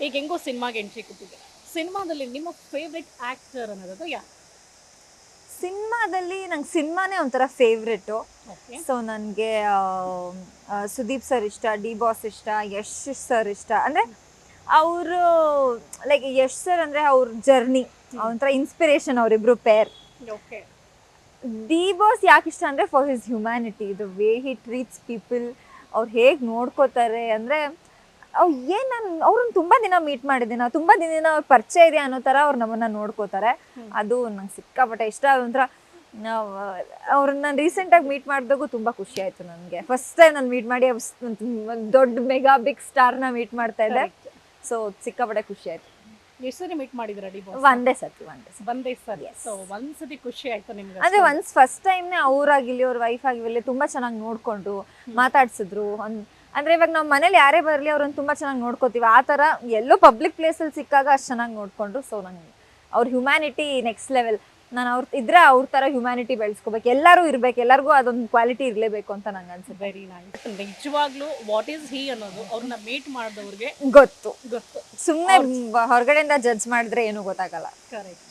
ಈಗ ಹೆಂಗೋ ಸಿನಿಮಾಗೆ ಎಂಟ್ರಿ ಕೊಟ್ಟಿದ್ದೀರಾ, ಸಿನಿಮಾದಲ್ಲಿ ನಿಮ್ಮ ಫೇವ್ರೆಟ್ ಆಕ್ಟರ್ ಅನ್ನೋದು ಯಾರು? ಸಿನಿಮಾದಲ್ಲಿ ನಂಗೆ ಸಿನಿಮಾನೇ ಒಂಥರ ಫೇವ್ರೆಟು. ಓಕೆ. ಸೊ ನನಗೆ ಸುದೀಪ್ ಸರ್ ಇಷ್ಟ, ಡಿ ಬಾಸ್ ಇಷ್ಟ, ಯಶ್ ಸರ್ ಇಷ್ಟ. ಅಂದರೆ ಅವರು ಲೈಕ್ ಯಶ್ ಸರ್ ಅಂದರೆ ಅವ್ರ ಜರ್ನಿ ಒಂಥರ ಇನ್ಸ್ಪಿರೇಷನ್, ಅವರಿಬ್ರು ಪೇರ್. ಓಕೆ. ಡಿ ಬಾಸ್ ಯಾಕೆ ಇಷ್ಟ ಅಂದರೆ for his humanity, the way he treats people. ಅವ್ರು ಹೇಗೆ ನೋಡ್ಕೋತಾರೆ ಅಂದರೆ ಏನು, ನಾನು ಅವ್ರನ್ನ ತುಂಬ ದಿನ ಮೀಟ್ ಮಾಡಿದ್ದೀನಿ, ತುಂಬ ದಿನ ಪರಿಚಯ ಇದೆ ಅನ್ನೋ ಥರ ಅವ್ರು ನಮ್ಮನ್ನು ನೋಡ್ಕೋತಾರೆ. ಅದು ನಂಗೆ ಸಿಕ್ಕಾಪಟ್ಟೆ ಇಷ್ಟ. ಒಂಥರ ಅವ್ರನ್ನ ನಾನು ರೀಸೆಂಟಾಗಿ ಮೀಟ್ ಮಾಡಿದಾಗೂ ತುಂಬ ಖುಷಿ ಆಯಿತು ನನಗೆ. ಫಸ್ಟ್ ಟೈಮ್ ನಾನು ಮೀಟ್ ಮಾಡಿ ಒಂದು ದೊಡ್ಡ ಮೆಗಾ ಬಿಗ್ ಸ್ಟಾರ್ನ ಮೀಟ್ ಮಾಡ್ತಾ ಇದ್ದೆ. ಸೊ ಸಿಕ್ಕಾಪಟ್ಟೆ ಖುಷಿ ಆಯಿತು. ಎಷ್ಟು ಸರಿ ಮೀಟ್ ಮಾಡಿದಿರಾ ಡಿ ಬಾಸ್? ಒಂದೇ ಸತಿ. ಒಂದೇ ಸರಿ. ಸೊ ಒಂದ್ಸತಿ ಖುಷಿ ಆಯ್ತು ನಿಮ್ಗೆ? ಅಂದರೆ ಒನ್ಸ್ ಫಸ್ಟ್ ಟೈಮ್ನೇ ಅವರಾಗಿಲ್ಲಿ ಅವ್ರ ವೈಫ್ ಆಗಿರಲಿ ತುಂಬ ಚೆನ್ನಾಗಿ ನೋಡಿಕೊಂಡು ಮಾತಾಡ್ಸಿದ್ರು. ಅಂದರೆ ಇವಾಗ ನಾವು ಮನೇಲಿ ಯಾರೇ ಬರಲಿ ಅವ್ರನ್ನ ತುಂಬ ಚೆನ್ನಾಗಿ ನೋಡ್ಕೋತೀವಿ, ಆ ಥರ ಎಲ್ಲೋ ಪಬ್ಲಿಕ್ ಪ್ಲೇಸಲ್ಲಿ ಸಿಕ್ಕಾಗ ಅಷ್ಟು ಚೆನ್ನಾಗಿ ನೋಡಿಕೊಂಡ್ರು. ಸೊ ನಂಗೆ ಅವ್ರ ಹ್ಯುಮ್ಯಾನಿಟಿ ನೆಕ್ಸ್ಟ್ ಲೆವೆಲ್. ನಾನು ಅವ್ರ ಥರ ಹ್ಯುಮ್ಯಾನಿಟಿ ಬೆಳೆಸ್ಕೋಬೇಕು, ಎಲ್ಲರೂ ಇರಬೇಕು, ಎಲ್ಲರಿಗೂ ಅದೊಂದು ಕ್ವಾಲಿಟಿ ಇರಲೇಬೇಕು ಅಂತ ನಂಗೆ ಅನ್ಸುತ್ತೆ. Very nice. ನಿಜವಾಗ್ಲೂ ವಾಟ್ ಈಸ್ ಹಿ ಅನ್ನೋದು ಅವ್ರನ್ನ ಮೀಟ್ ಮಾಡಿದವ್ರಿಗೆ ಗೊತ್ತು. ಗೊತ್ತು. ಸುಮ್ಮನೆ ಹೊರಗಡೆಯಿಂದ ಜಡ್ಜ್ ಮಾಡಿದ್ರೆ ಏನೂ ಗೊತ್ತಾಗಲ್ಲ. ಕರೆಕ್ಟ್.